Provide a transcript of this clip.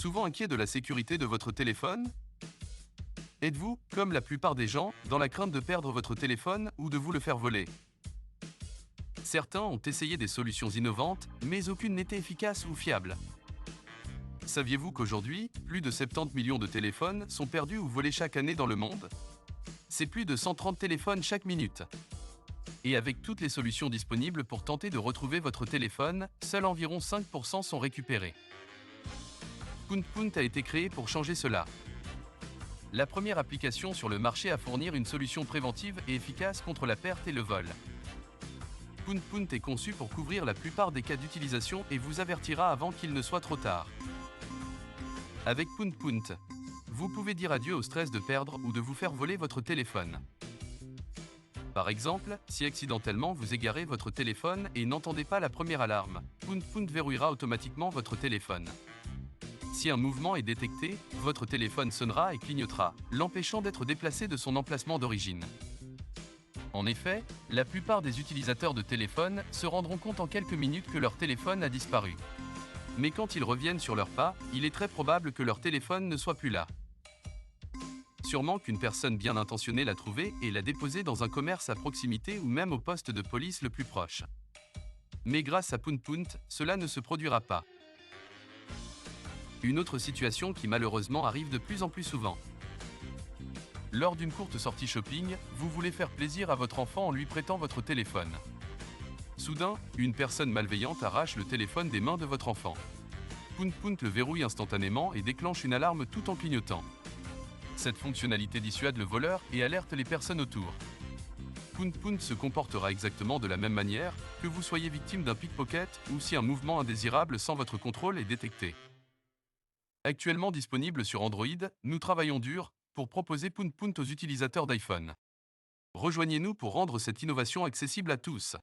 souvent inquiet de la sécurité de votre téléphone? Êtes-vous, comme la plupart des gens, dans la crainte de perdre votre téléphone ou de vous le faire voler? Certains ont essayé des solutions innovantes, mais aucune n'était efficace ou fiable. Saviez-vous qu'aujourd'hui, plus de 70 millions de téléphones sont perdus ou volés chaque année dans le monde? C'est plus de 130 téléphones chaque minute. Et avec toutes les solutions disponibles pour tenter de retrouver votre téléphone, seuls environ 5% sont récupérés. Punt a été créé pour changer cela. La première application sur le marché à fournir une solution préventive et efficace contre la perte et le vol. Punt est conçu pour couvrir la plupart des cas d'utilisation et vous avertira avant qu'il ne soit trop tard. Avec Punt, vous pouvez dire adieu au stress de perdre ou de vous faire voler votre téléphone. Par exemple, si accidentellement vous égarez votre téléphone et n'entendez pas la première alarme, Punt verrouillera automatiquement votre téléphone. Si un mouvement est détecté, votre téléphone sonnera et clignotera, l'empêchant d'être déplacé de son emplacement d'origine. En effet, la plupart des utilisateurs de téléphone se rendront compte en quelques minutes que leur téléphone a disparu. Mais quand ils reviennent sur leurs pas, il est très probable que leur téléphone ne soit plus là. Sûrement qu'une personne bien intentionnée l'a trouvé et l'a déposé dans un commerce à proximité ou même au poste de police le plus proche. Mais grâce à Punt, cela ne se produira pas. Une autre situation qui malheureusement arrive de plus en plus souvent. Lors d'une courte sortie shopping, vous voulez faire plaisir à votre enfant en lui prêtant votre téléphone. Soudain, une personne malveillante arrache le téléphone des mains de votre enfant. Punt le verrouille instantanément et déclenche une alarme tout en clignotant. Cette fonctionnalité dissuade le voleur et alerte les personnes autour. Punt se comportera exactement de la même manière que vous soyez victime d'un pickpocket ou si un mouvement indésirable sans votre contrôle est détecté. Actuellement disponible sur Android, nous travaillons dur pour proposer Punt aux utilisateurs d'iPhone. Rejoignez-nous pour rendre cette innovation accessible à tous.